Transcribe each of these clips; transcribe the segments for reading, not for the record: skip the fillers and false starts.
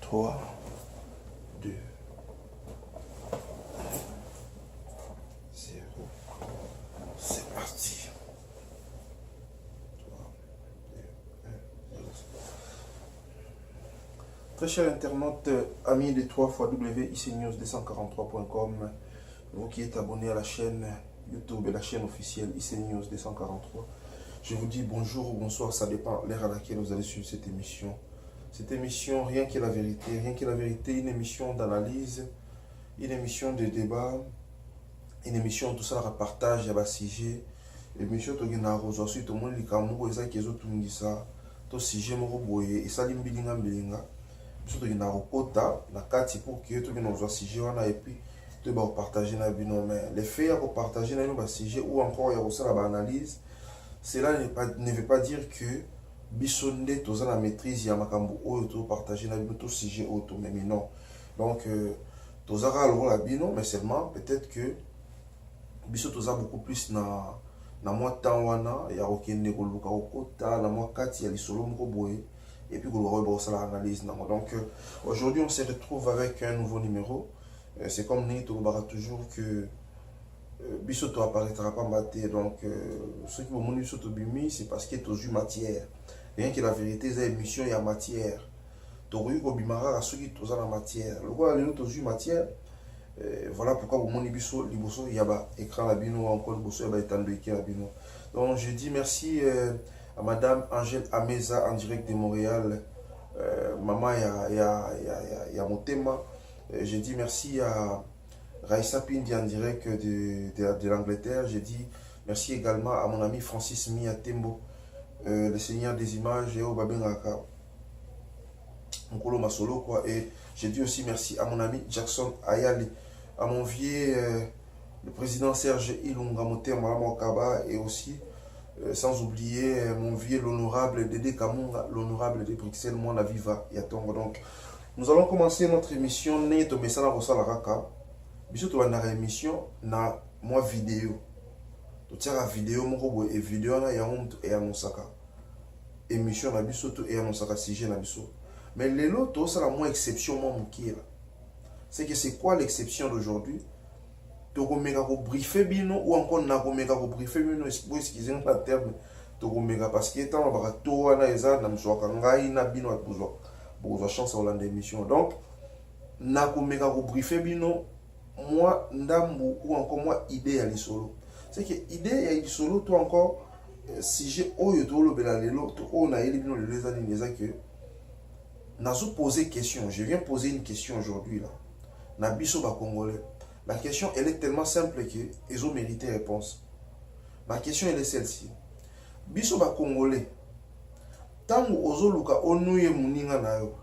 3, 2, 0. C'est parti. 3, 2, 1, 0. Très chers internautes, amis des 3 fois www.icnews243.com, vous qui êtes abonnés à la chaîne YouTube et la chaîne officielle ICNews 243, je vous dis bonjour ou bonsoir, ça dépend l'heure à laquelle vous allez suivre cette émission. Cette émission, rien que la vérité, une émission d'analyse, une émission de débat, une émission tout ça, la partage, il y a sujet, émission tout le monde ensuite tout le monde likamu eza kezo tungisa, tout sujet moko boye et ça limbilinga mbilinga, surtout qu'il y a rokota na kati pour que tout le monde soit sujet wana et puis tout va partager na bino mais les faits à partager na bino sujet ou encore il y a aussi la analyse. Cela ne veut pas dire que bisonde toza la maîtrise ya makambo oyo partager na bino tout sujet auto mais non. Donc toza ka la bino mais seulement peut-être que biso toza beaucoup plus na moi temps wana ya okende ko luka okota na moi kati ya lisolo moko boye et puis ko ba ça l'analyse na. Donc aujourd'hui on se retrouve avec un nouveau numéro. C'est comme ni to bara toujours que biso to apparaîtra pas maté. Donc ceux qui vont monter sur Tobimi c'est parce que tu matière. Rien que la vérité c'est émission il y a matière. Toru ko bimara ceux qui toza la matière. Le quoi les autres matière. Voilà pourquoi vous monter biso liboso il y a ba écran la bino encore liboso il y a ba étendre la bino. Donc je dis merci à madame Angèle Ameza en direct de Montréal. Maman il y a Motema. Je dis merci à Raissa Pindi en direct de l'Angleterre. Je dis merci également à mon ami Francis Miatembo, le seigneur des images et au Babengaka, Mokolo Masolo quoi. Et je dis aussi merci à mon ami Jackson Ayali, à mon vieux le président Serge Ilunga Motema Mokaba et aussi sans oublier mon vieux l'honorable Dédé Kamunga, l'honorable de Bruxelles, moi la Viva Yatongo. Donc nous allons commencer notre émission Neto Mesana Rosala Raka. Biso to na émission na moi vidéo. To tira vidéo moko et vidéo na ya mtu e anosaka. Émission na biso to e anosaka sujet na biso. Mais les lotos ça la moins exception moi mukira. C'est que c'est quoi l'exception d'aujourd'hui? To ko meka ko briefer bino ou encore na ko meka ko briefer bino excusez la terme to ko meka parce que tant ba to na eza na msoka ngai na bino a besoin. Pour chance à Hollande émission. Donc na ko meka ko briefer bino moi ndambu ou encore moi idée à l'isolo. C'est que idée à l'isolo toi encore si j'ai oyo to lo bela lelo to on a éliminé les années les que nazo poser question. Je viens poser une question aujourd'hui là. Na biso ba congolais. La question elle est tellement simple que ils ont mérité réponse. Ma question elle est celle-ci. Biso ba congolais. Tango ozoluka onuye muninga na yo.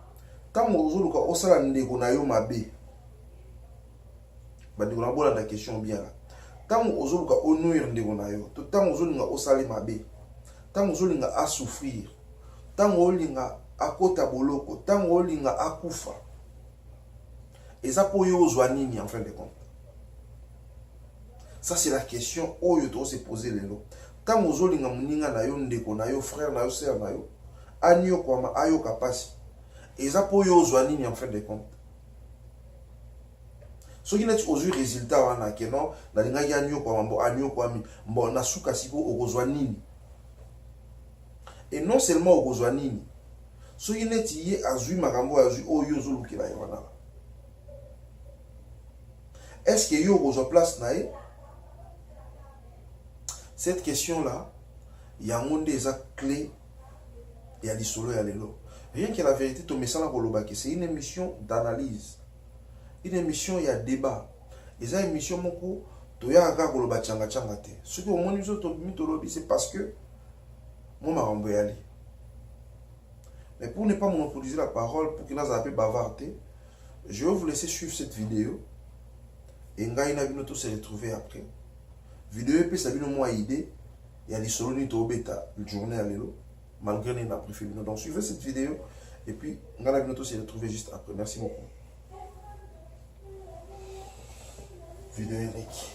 Tango ozoluka osala ndeko na yo mabe. Bandi ko na bola la question bien là. Tango ozoluka onuye ndeko na yo. To tango ozolinga osala mabe. Tango ozolinga a souffrir. Tango olinga akota boloko, tango olinga akufa. Eza po yo ozwa nini en fin de compte. Ça c'est la question oyo to se poser lelo. Tango ozolinga muninga na yo ndeko na yo frère na yo sœur na yo. Anyo kwama ayo kapasi. Eza po yo ozwa nini en fin de compte. Ce qui n'est pas résultat wana ke non na linga ya anyo kwama mbo anyo kwami mbo na suka siko okozwa nini. Et non seulement okozwa nini. Ce qui n'est yé azui makambo azui oyo zolukila wana. Est-ce que yo okozwa place na ye? Cette question là, il y a un monde des clés. Il y a l'isolo, il y a l'élo. Rien que la vérité, c'est une émission d'analyse. Une émission, il y a débat. Et ça, une émission, il y a un changa. Ce que c'est parce que moi, je aller. Mais pour ne pas monopoliser la parole, pour qu'il n'a pas bavardé, je vais vous laisser suivre cette vidéo. Et Ngaïna se retrouver après. Vidéo, et puis ça vient moi idée. Il y a l'isolo, il y a une journée à l'élo. Malgré les préférés. Donc suivez cette vidéo et puis on va se retrouver juste après. Merci beaucoup. Vidéo Eric.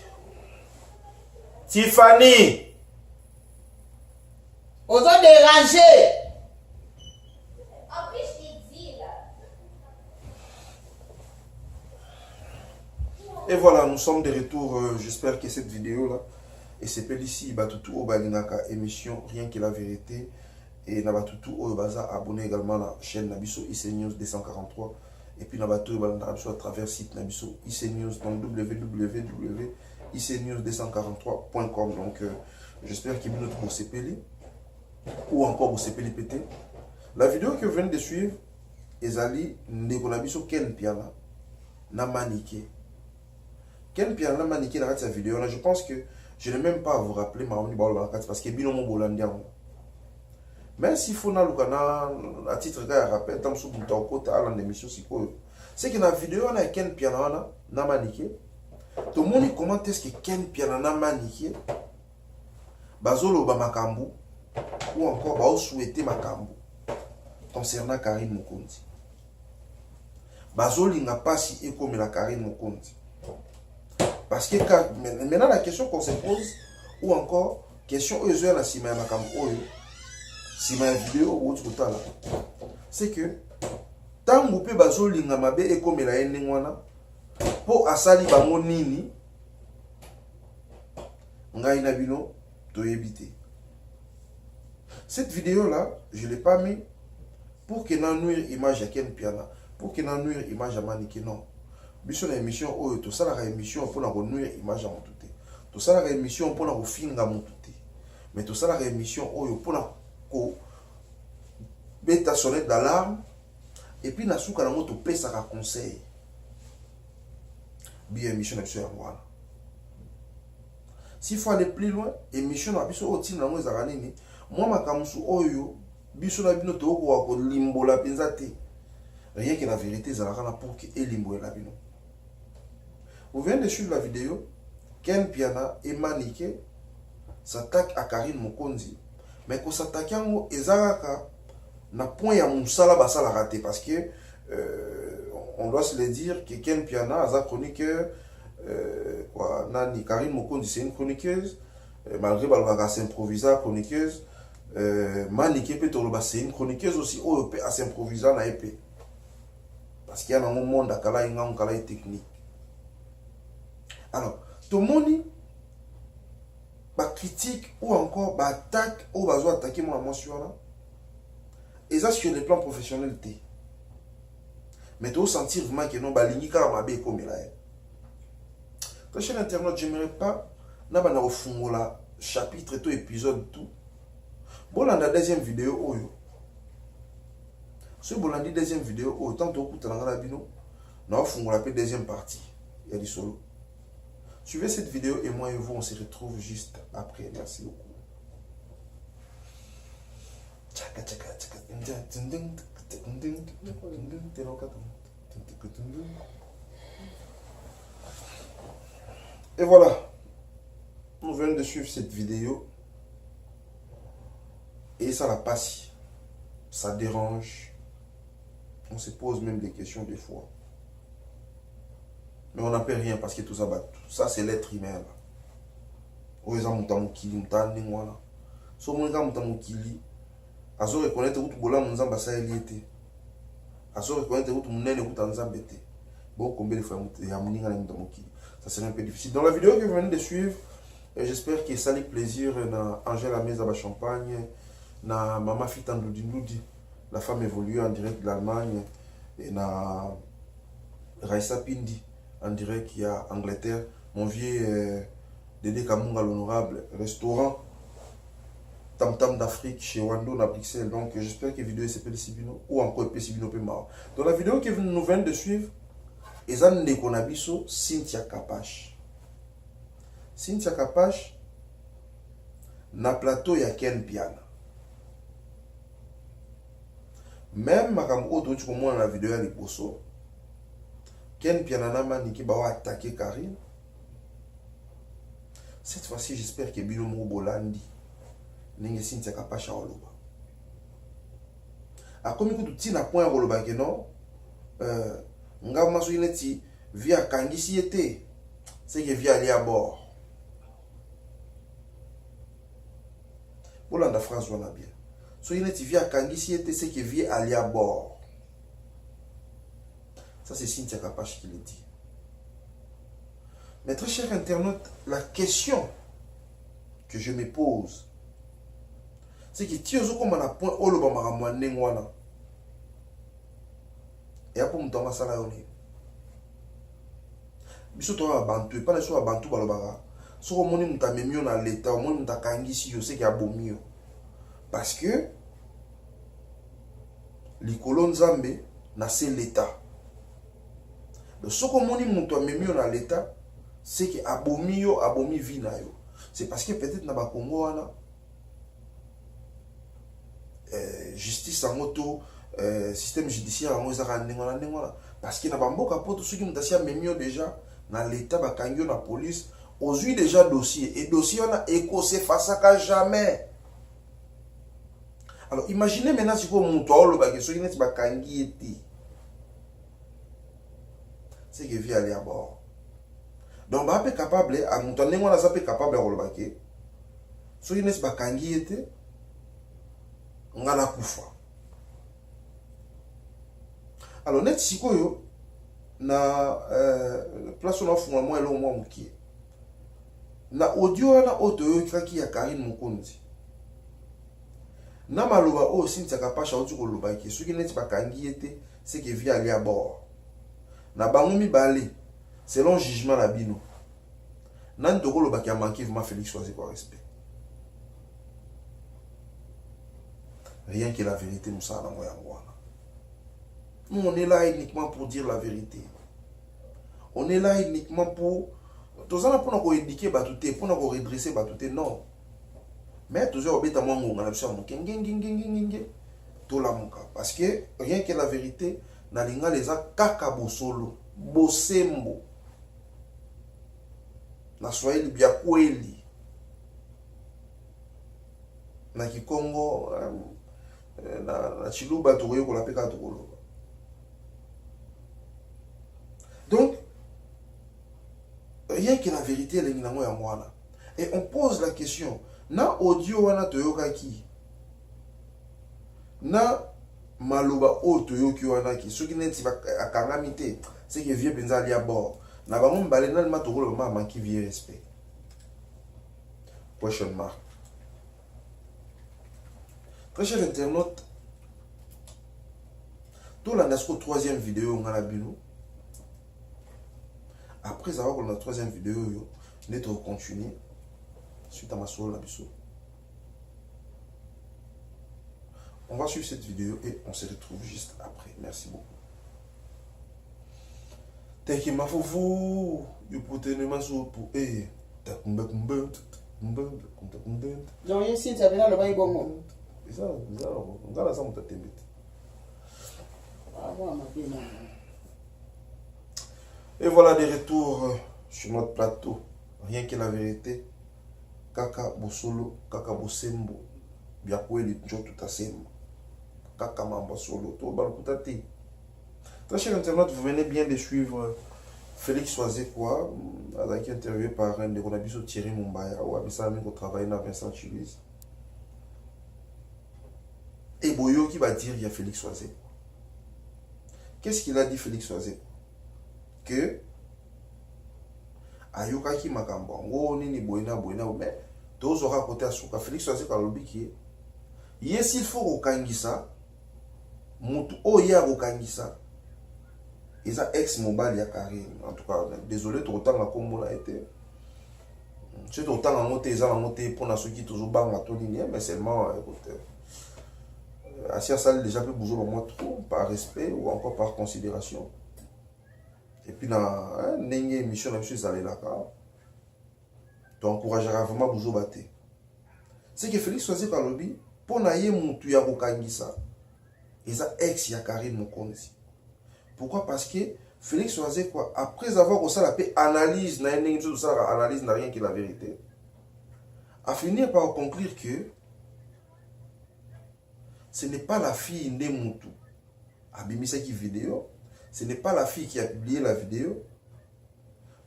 Tiffany. On doit déranger. En plus, je t'ai dit là. Et voilà, nous sommes de retour. J'espère que cette vidéo-là, et c'est ici, Batutu Obalinaka émission, rien que la vérité. Et Nabatutu Obaza abonné également à la chaîne Nabiso IC News 243. Et puis Nabatu Obalinaka à travers le site Nabiso IC News, donc www.icnews243.com. Donc j'espère qu'il y a une autre pour CPL ou encore pour CPL PT. La vidéo que vous venez de suivre, Ezali Nekonabiso Ken Piana Namanike. Ken Piana Namanike dans cette vidéo là, je pense que je n'ai même pas à vous rappeler parce que Binomo Bolandiamo. Mais s'il faut à titre de rappel, dans l'émission, c'est que dans la vidéo, on a Ken Piana Namanike. Tout le monde commente est-ce que Ken Piana Namanike Bazolo Bamakambu ou encore Bao souhaité Makambu concernant Karine Mokonzi. Bazoli n'a pas si comme la Karine Mokonzi. Parce que maintenant la question qu'on se pose, ou encore question Ezoya na Sima Makambu Oyo, Sima vidéo ou autre là, c'est que tant que Bazoli n'a pas et comme la Ningwana, pour asali bango nini, ngai na bino to éviter. Cette vidéo là, je ne l'ai pas mis pour que n'en nuire image à Ken Piana, pour que n'en nuire image à Manike, non. Biso na émission oyo to sala émission pour na nuire image à Moutouté. To sala émission pour na finga Moutouté. Mais to sala émission oyo pour na ko beta sonnette d'alarme et puis na souka na moto pesa ka conseil. Bien émission na biso ya mwana. S'il faut aller plus loin, émission na biso o tina mo ezaka nini, moi makamusu oyo biso na bino to ko limbola penza te. Rien que la vérité zalaka pour que elimbola la bino. Vous venez de suivre la vidéo. Ken Piana et Manike s'attaque à Karine Mokonzi. Mais qu'on s'attaque à Ezaraka na point ya musala basala raté parce que on doit se le dire que Ken Piana a chroniqueur nani Karine Mokonzi c'est une chroniqueuse malgré balbaka s'improviser chroniqueuse Manike peut c'est une chroniqueuse aussi au peut à s'improviser na épée parce qu'il y a un monde à kala inga kala technique. Alors, tout le monde critique ou encore attaque ou va attaquer mon émotion là. Et ça sur le plan professionnel. Mais tu vas sentir vraiment que non, balingi car ma bé comme il est. Très cher internaute, j'aimerais pas n'abana au fond là chapitre tout épisode tout. Bon dans la deuxième vidéo oyo. Ce bolandi deuxième vidéo autant que tu as la bino, na au fond la deuxième partie. Il y a du solo. Suivez cette vidéo et moi et vous, on se retrouve juste après. Merci beaucoup. Et voilà. Nous venons de suivre cette vidéo. Et ça la passe. Ça dérange. On se pose même des questions des fois. Mais on n'en peut rien parce que tout ça c'est l'être humain. Au exemple, mutamukili mutani mwana. So mwenga mutamukili. Azo reconnaître que bola munzamba sa eliete. Azo reconnaître que munene kutanzamba te. Bon combien de fois ya muninga na mutamukili. Ça serait un peu difficile. Dans la vidéo que vous venez de suivre, j'espère que ça fait plaisir na Angela Meza ba Champagne, na Mama Fita Ndoudi, la femme évolue en direct de l'Allemagne et na Raissa Pindi en direct qui a Angleterre, mon vieux Dédé Kamunga l'honorable, restaurant Tam Tam d'Afrique chez Wando à Bruxelles. Donc j'espère que la vidéo s'appelle Sibino ou encore Sibino Pemao. Dans la vidéo que nous venons de suivre, Ezan Nekonabiso Cynthia Kapache. Cynthia Kapache na plateau ya Ken Piana. Même makam oto tu comprends dans la vidéo ya liposo. Ken Piana na Manike ba attaquer Karine. Cette fois-ci, j'espère que Bilomo Bolandi n'enge Cynthia Kapache oloba. A comme que tu na point oloba que non nga maso ineti via kangisi été c'est que via aller à bord. Bolanda phrase wana bien. So ineti via kangisi été c'est que via aller à bord. Ça c'est Cynthia Kapache qui le dit. Mais très cher internaute, la question que je me pose, c'est que tu as comme un point où le bama nengwana et après mon temps ça là on est biso to bantu pas les so bantu balobaka so moni muta memio na l'état moni muta kangisi yo c'est qu'il y a bomio parce que likolo nzambe na c'est l'état le so moni muta memio na l'état c'est que abomio abomi vie na yo c'est parce que peut-être na ba Congo wana justice en moto système judiciaire en ozaka ndengona parce que na bamboka poto soki mutasia memio déjà na l'état bakangio na police ozui déjà dossier et dossier on a écossé face à jamais. Alors imaginez maintenant si ko muto olo ba ke soki neti bakangi eti c'est que vie aller à bord donc ba pe capable à muto ndengona za pe capable olo ba ke soki neti bakangi eti ngala kufa. Alors net sikoyo na place on a fuma moi le moi mukie na audio na auto kaki ya Karine Mukonzi na maloba o sinta kapasha uti ko loba ki soki net bakangi ete c'est que via aller à bord na bango mibale selon jugement la bino nan to ko loba ki a manqué vraiment Félix Soise par respect. Rien que la vérité, nous savons. Nous, on est là uniquement pour dire la vérité. On est là uniquement pour... Tout ça, pour nous éduquer, pour nous redresser, non. Mais toujours, on a parce que rien que la vérité, na linga les a kaka bosolo, bosembo. Na Swahili bia kweli. Na Kikongo... na chiluba tokoyo ko la peka tokolo. Donc rien que la vérité elle nginango ya mwana et on pose la question na audio wana toyoka ki na maloba o toyoki wana ki soki neti akangami te c'est que vieux penza ali à bord na bango mbale na ma tokolo ma manki vieux respect question mark. Très cher internaute, tout la troisième vidéo on a la bilo. Après avoir la troisième vidéo, on va continuer suite à ma soeur la biso. On va suivre cette vidéo et on se retrouve juste après. Merci beaucoup. T'es qui m'a foufou, you put in my soup, eh, t'as kumbe. Non, ici, tu as bien le bail bon. Et voilà des retours sur notre plateau. Rien que la vérité. Kaka Bosolo, Kaka Bosembo, Biakweli, Njo tout à Sem. Kaka Mamba Solo, tout Balkoutati. Très cher internaute, vous venez bien de suivre Félix Soise quoi, avec interviewé par un de Ronabiso Thierry Mumbaya, ou Abissa Amigo travaille dans Vincent Chilis. Et Boyo qui va dire il y a Félix Soise. Qu'est-ce qu'il a dit Félix Soise? Que Ayoka ki makambo ngo nini boina mais tous aura côté à souka Félix Soise ka lobi ki yes il faut okangisa mutu oya okangisa isa ex mobile ya Karine en tout cas désolé tout autant la combo a été c'est autant en monter ça en monter pour na soki toujours banga to ligne mais seulement écoute Asia Sall déjà plus bouger moi trop par respect ou encore par considération. Et puis dans une émission de M. Zalelaka, tu encourageras vraiment bouger battre. C'est que Félix Soise Kalobi, pour naïe moutou ya kokangisa, et ça ex ya Karine Mukonzi. Pourquoi? Parce que Félix Soise quoi, après avoir aussi la paix analyse, analyse n'a rien que la vérité, a fini par conclure que ce n'est pas la fille de Moutou. Abimisa qui vidéo. Ce n'est pas la fille qui a publié la vidéo.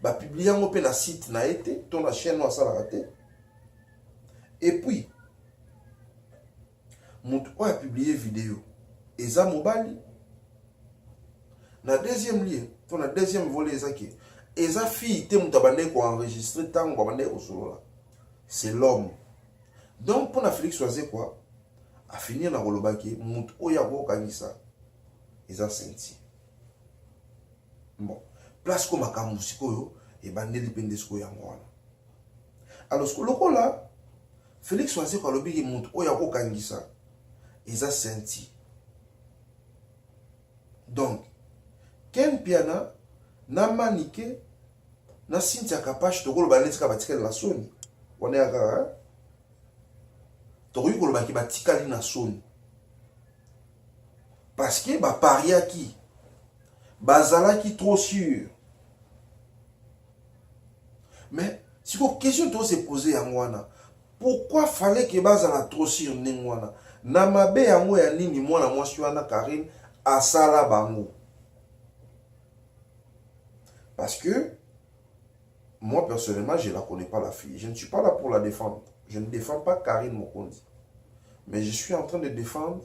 Bah publier un open site na été, ton la chaîne noire ça la raté. Et puis Moutou a publié vidéo. Et ça mobile. Na deuxième lieu, ton la deuxième volet ça qui Et sa fille, te mutabande ko enregistré tant babande au solo là. C'est l'homme. Donc pour na Félix choisir quoi? A finir na kolobaki mutu oya ko kanisa. Eza senti. Bon, place comme makambo sikoyo et bandeli pendesko yango wana. Alors ce que là Félix choisir ko lobi ki mutu oya ko kanisa. Eza senti. Donc Ken Piana na manike na Cynthia Kapache to koloba letika batikali na soni. Wana ya kaka. To koloba ki batikali na soni. Parce que ba pariaki bazalaki trop sûr. Mais si ko question to se poser yango wana, pourquoi fallait que bazala trop sûr nengwana? Na mabe yango ya nini mwana mwasi wana Karine asala bango? Parce que moi personnellement je ne la connais pas la fille. Je ne suis pas là pour la défendre. Je ne défends pas Karine Mokondi. Mais je suis en train de défendre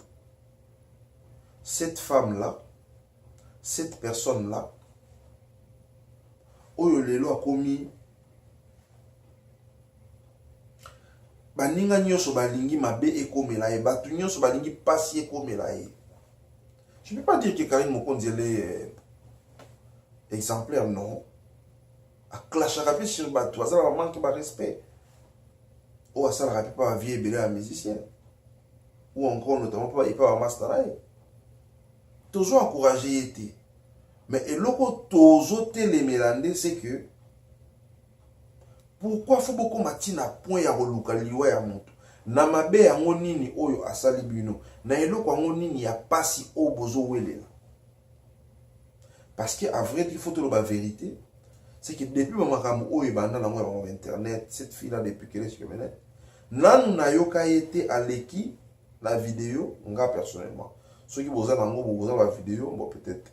cette femme-là, cette personne-là, oyo lelo a commis baninga nyoso balingi mabe ekomela e batu nyoso balingi pasi ekomela e. Je ne peux pas dire que Karine Mokondi elle est exemplaire, non. A clash rapide sur batu, ça va manquer de respect. Ou ça rapide pas vieille belé à musicien. Ou encore notamment pas un master. Toujours encouragé été. Mais et loko toujours télémélandé c'est que pourquoi faut beaucoup matina point ya roluka liwa ya moto. Na mabe ya ngonini oyo asali bino. Na eloko ngonini ya pasi o bozo welela. Parce que à vrai dire, il faut te la vérité. C'est que depuis le moment où il y a dans internet, cette fille-là depuis qu'elle est sur internet, nan na yoka été à l'équipe la vidéo, nga personnellement. Ceux qui vous avez la vidéo, bon peut-être.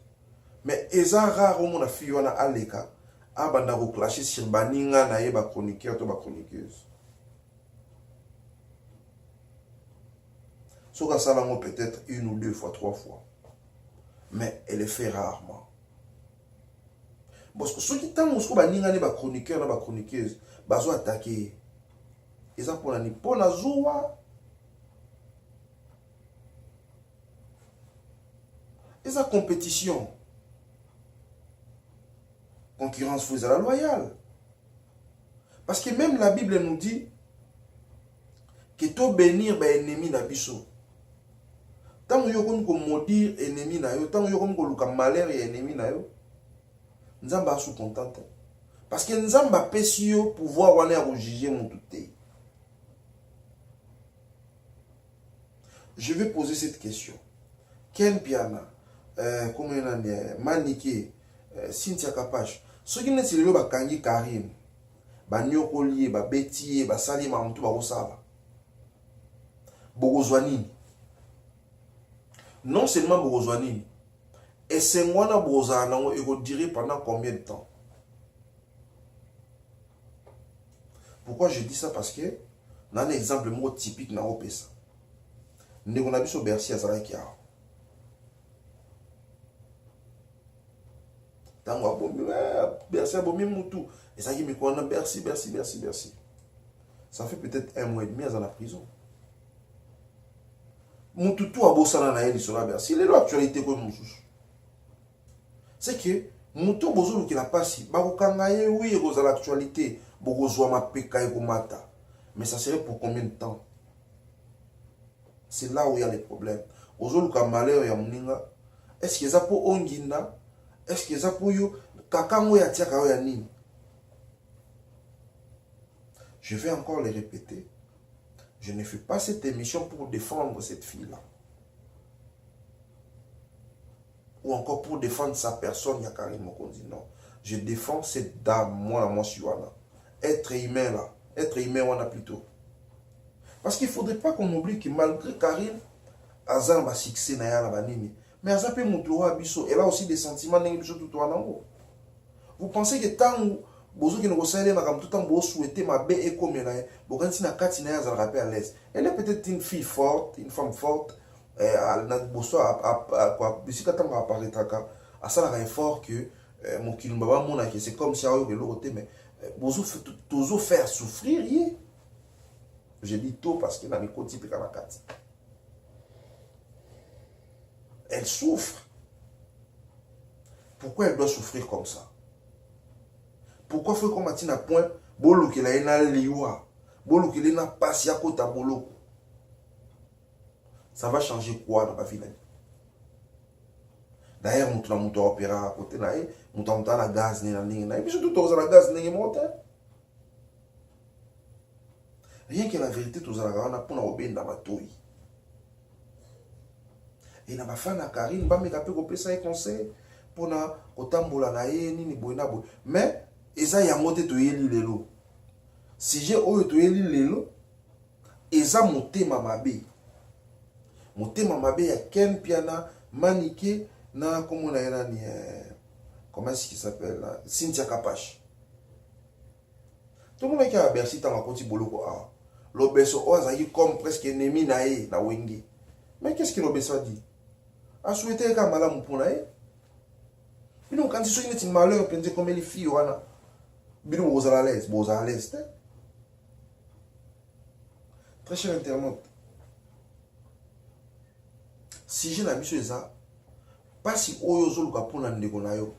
Mais eza rare où mon fille wana aleka a banda ko clasher sur baninga na yeba chroniqueur to ba chroniqueuse. So ka sala ngo peut-être une ou deux fois, trois fois. Mais elle le fait rarement. Parce que ceux qui t'ont aussi baninga ne ba chroniqueur na ba chroniqueuse bazo attaquer. Eza pour la pour la zoua. Eza compétition. Concurrence vous à la loyale. Parce que même la Bible nous dit que to bénir ba ennemi na biso. Tant yo comme ko maudire ennemi na yo, tant yo comme ko luka malheur et ennemi na yo. Nzamba sous contente. Parce que Nzamba pesi yo pouvoir wana ya juger mon touté. Je vais poser cette question. Ken Piana, comment on a dit, Manike, Cynthia Kapache, ceux qui ne sont pas kangi Karim, ba nyokolié, ba betié, ba sali ma mutu ba osala. Bogozwanini. Non seulement Bogozwanini, et c'est moi na bozana et vous direz pendant combien de temps? Pourquoi je dis ça? Parce que dans un exemple mot typique na opesa. Nous on a vu sur Bercy à Zarakia. Tango a bombi Bercy a bombi mutu. Et ça qui me connaît Bercy. Ça fait peut-être 1 mois et demi à la prison. Mutu tout a bossana na elle sur la Bercy. Il est l'actualité comme Moussous. C'est que mutu bozo qui la passe. Bakokangaye oui il a l'actualité. Bozo ma peka et mata. Mais ça serait pour combien de temps? C'est là où il y a les problèmes. Aujourd'hui, le malheur, il y a moninga. Est-ce que ça pour onginda? Est-ce que ça pour yo? Kakango ya tia kawa ya nini? Je vais encore le répéter. Je ne fais pas cette émission pour défendre cette fille-là. Ou encore pour défendre sa personne, il y a Karine Mokondi. Non. Je défends cette dame, moi, je suis là. Être humain là. Être humain, on a plutôt. Parce qu'il ne faudrait pas qu'on oublie que malgré Karine, Azan va succès na ya la banini. Mais Azan peut montrer à Bisso. Elle a aussi des sentiments négatifs tout en haut. Vous pensez que tant que vous avez tout temps vous souhaitez ma bé et comme elle est, vous avez na katina ya Azan rappel à l'aise. Elle est peut-être une fille forte, une femme forte. Elle n'a pas besoin à quoi. Bissi quand on apparaîtra à ça la fort que mon kilomba mon c'est comme si ayo le côté mais toujours faire souffrir yé. J'ai dit tôt parce que dans les côtés de Kanakati. Elle souffre. Pourquoi elle doit souffrir comme ça? Pourquoi faut qu'on matine à point bolo que la ena liwa, bolo que l'ena passe à côté bolo? Ça va changer quoi dans ma vie? D'ailleurs, nous avons opéra à côté là, nous avons la gaz ni la ligne là, et puis surtout tous la gaz ni monte. Rien que la vérité, tous la gaz, on a pour nous obéir dans ma toile. Et na bafana na Karine, ba meka pe ko pesa conseil pour na kotambola na ye ni boina bo. Mais eza ya mote to yeli lelo. Si j'ai oyo to yeli lelo, eza motema mabe. Motema mabe ya Ken Piana Maniké na comment on a ni comment est-ce qu'il s'appelle là, Cynthia Kapache. Tout le monde qui a Bercy dans ma côté boloko a. L'obeso ozaki comme presque ennemi na ye na Wenge. Mais qu'est-ce que l'obeso a dit? A souhaité qu'un malheur pour naïe. Bino quand tu es un malheur, pensez comme les filles wana. Bino vous à l'aise, vous à l'aise. Très cher internaute. Si j'ai l'habitude de ça, pas si oyozo luka pour n'andeko na yo.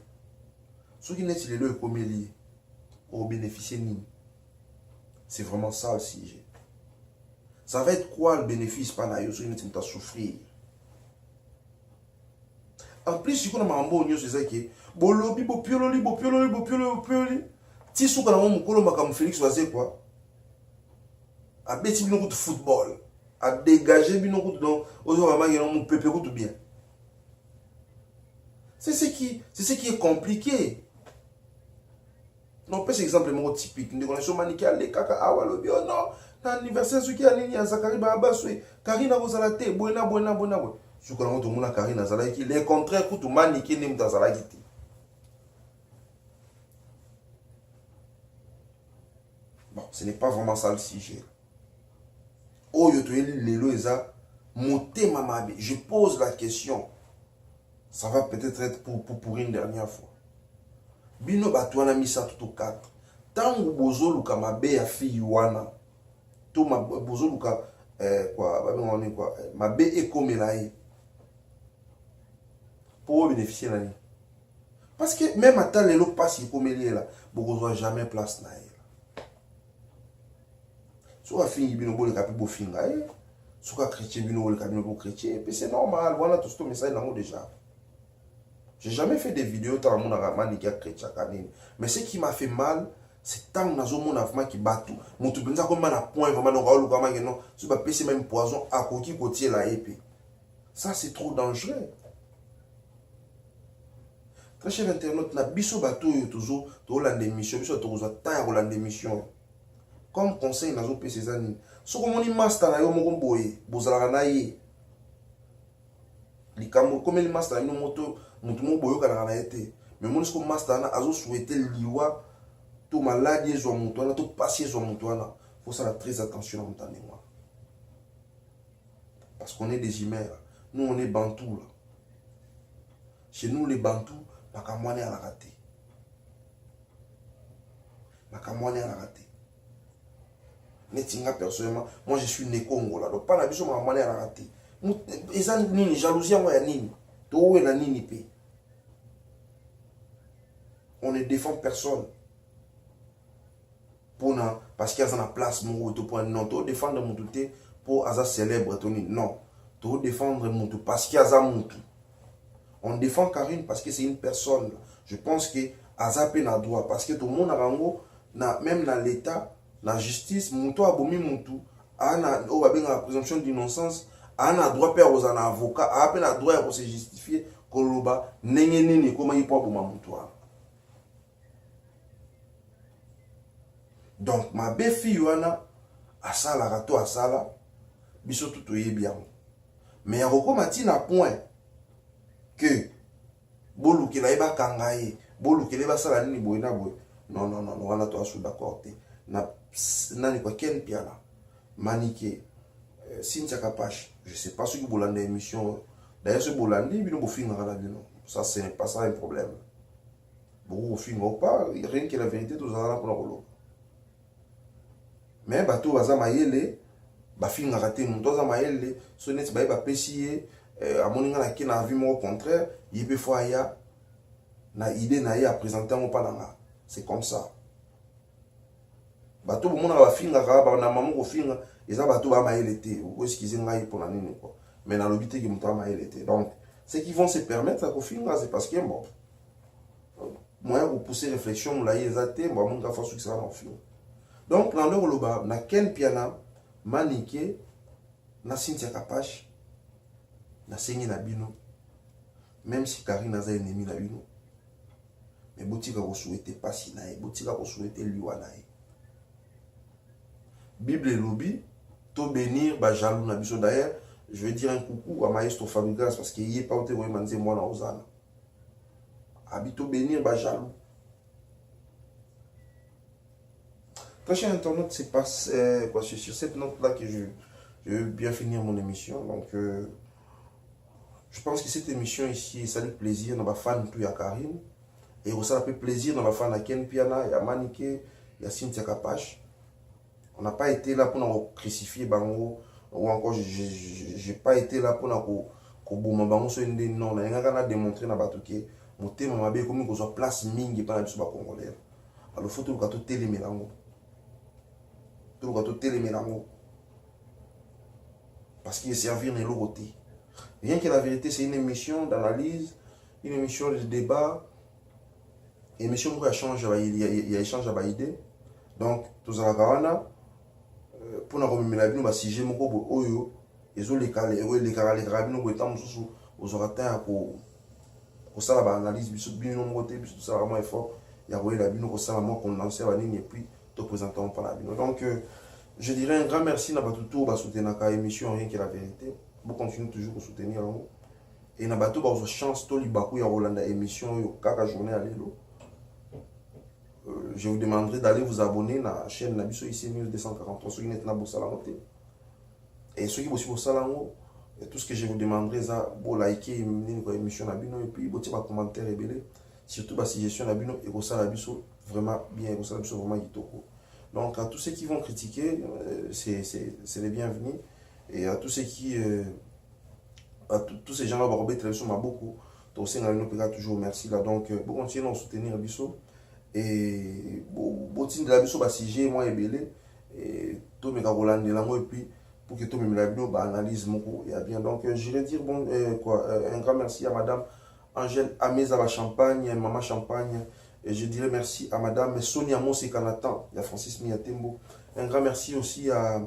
Ce qui n'est pas le comme lié au bénéficier ni. C'est vraiment ça le sujet. Ça va être quoi le bénéfice par naïo, ce qui n'est pas souffrir. En plus, si on a un bon c'est que bolobi bo piololi bo piololi bo piololi bo piololi ti souka na mo kolo makam Félix Oazé quoi a beti bino de football a dégager bino de donc ozo mama ngeno mo pepe tout bien. C'est ce qui est compliqué. Non, pas exemple mon typique de connaissance Maniké ale kaka awa lobi oh non na anniversaire ce qui a ligne ya Zakari Baba soué Karina Rosalate boina je connais tout le monde à Karine Azalaki. Les contraires, tout le monde qui n'est pas Azalaki. Bon, ce n'est pas vraiment ça le sujet. Oh, je pose la question. Ça va peut-être être pour une dernière fois. Bino Batouana Misa tout 4. Tant que Bozo Luka Mabe a fille Wana. Tout ma Bozo Luka quoi Mabe et Komelae. Pour bénéficier de la ligne. Parce que même à temps, les lots passent comme il est là, beaucoup n'ont jamais place na elle. Soit fini bino bo le capi bo finga, soit chrétien bino le capi bo chrétien, puis c'est normal. Voilà tout ce message là déjà. J'ai jamais fait des vidéos tant mon araman qui a chrétien canine. Mais ce qui m'a fait mal, c'est tant on a zo mon afma qui bat tout. Mon tout benza comme na point vraiment no raoul comme non, c'est pas passer même poison à coquille côtier la épée. Ça c'est trop dangereux. Très cher internaute, na biso bateau toujours to la démission, biso to za ta la démission. Comme conseil nazo pe ces années. So comme on master na yo moko boye, bozala na ye. Likambo comme le master no moto, mutu mo boyo kana na été. Mais mon ko master na azo souhaiter liwa to maladie zo mutu na to passer zo mutu na. Faut faire très attention en entendez moi. Parce qu'on est des humains. Nous on est bantous là. Chez nous les bantous Makamwane à la raté. Makamwane à la raté. Netinga personnellement, moi je suis né Congo là. Donc pas la vision makamwane à la raté. Et ça nini jalousie moi ya nini. To na nini pe. On ne défend personne. Pour na parce qu'il y a une place mon to point non to défendre mon tout pour asa célèbre Tony non. To défendre mon tout parce qu'il y a mon tout. On défend Karine parce que c'est une personne. Je pense que Azapé n'a droit. Parce que tout le monde a même dans l'État, la justice, Moutou Abomi Moutou, a la présomption d'innocence, a droit à un avocat, a droit à se justifier, Koloba, Nengenini, comment il peut avoir Moutou. Donc, ma belle fille, a ça, la rato, a ça, là, biso tout est bien. Mais il y a un point. Que bolu ke la eba kangaye bolu ke leba sala nini boy na boy non wana to asu d'accord te na nani kwa Ken Piana Maniké Cynthia Kapache je sais pas ce que bolande émission d'ailleurs ce bolande bino bo finga la bino ça c'est pas ça un problème Beaucoup finga ou pas, rien que la vérité, tout ça là pour la rolo. Mais bateau baza mayele, ba finga raté mon toza mayele, sonnet ba pesier, à mon inga na ki na vie au contraire, yebe fois ya na idée na ya présenter mon pananga. C'est comme ça. Bateau bon na ba finga ka ba na maman ko finga, eza bateau ba mayele té, ou excusez ngai pour la nini quoi. Mais na lobité qui monta mayele té. Donc, ceux qui vont se permettre à ko finga, c'est parce que bon. Moyen pour pousser réflexion là exacté bon mon gars faut que ça en film donc dans le loba na ken piana manike na Cynthia Kapash na sengi na bino même si Karine a ennemi na bino mais botika ko souhaiter pasi na e botika ko souhaiter liwa na e Bible lobby to bénir ba jaloux na biso d'ailleurs je vais dire un coucou à maestro Fabregas parce qu'il y est pas au témoin manze moi na ozana habito bénir ba jaloux. Très cher internaute, c'est pas quoi, c'est sur cette note-là que je vais bien finir mon émission. Donc, je pense que cette émission ici, ça fait plaisir dans ma fan puis à Karine. Et aussi, ça fait plaisir dans ma fan à Ken Piana, il y a Manike, il y a Cynthia Kapash. On n'a pas été là pour nous crucifier Bango, ou encore, j'ai pas été là pour nous bouma Bango sur une non, on a démontré dans Batouké. Mon thème m'a bien comme qu'on place mingi par les congolais. Alors faut tout le gâteau télémélango. Tout le gâteau télémélango. Parce qu'il servir dans l'autre. Rien que la vérité, c'est une émission d'analyse, une émission de débat, une émission où il y a échange à idées. Donc, tous à la Garana, pour nous remettre la vie, nous si j'ai mon gobo oyo, ils ont les carabines au temps aux orateurs pour ça la analyse bien nombre de tout ça vraiment effort il y a la bino ça vraiment condensé la ligne et puis te présentons pas la bino donc je dirais un grand merci na batuto ba soutenir la émission rien que la vérité vous continuez toujours à soutenir et na bato ba chance to libaku ya Rolanda émission yo kaka journée à l'élo je vous demanderai d'aller vous abonner à la chaîne na biso ici News 243 sur net na bosala moté et ceux qui aussi bosala ngo et tout ce que je vous demanderai, c'est de liker l'émission et puis de faire un commentaire rebelle. Surtout la suggestion et ça vraiment bien, et ça vraiment kitoko. Donc à tous ceux qui vont critiquer, c'est les bienvenus. Et à tous ceux qui, à tous ces gens-là, Robert Télévision m'a beaucoup. Donc c'est toujours merci là. Donc vous continuez à soutenir Bisso et vous de la Bisso, si moi et belé et tout mes gars et puis pour que tout le monde analyse mon coup et bien donc je vais dire bon un grand merci à madame Angèle Ameza la Champagne maman Champagne et je dirais merci à madame Sonia Mose Kanatan il y a Francis Miatembo un grand merci aussi à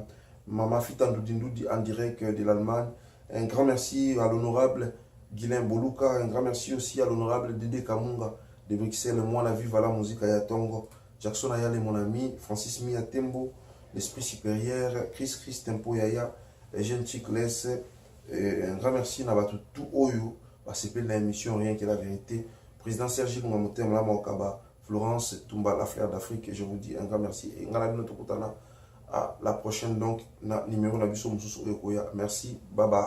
maman Fitan Doudindoudi en direct de l'Allemagne un grand merci à l'honorable Guilain Boluka un grand merci aussi à l'honorable Dédé Kamunga de Bruxelles moi la vie la musique à Yatongo Jackson Ayale mon ami Francis Miatembo l'esprit supérieur, Chris Tempo Yaya, Jean Chickless, un grand merci à tout Oyo, c'est pas l'émission rien que la vérité. Président Sergi Lungamotem, Lama Okaba, Florence Tumba, la fleur d'Afrique, je vous dis un grand merci. Et à la prochaine donc, numéro Nabiso Moussou Oyokoya. Merci, bye bye.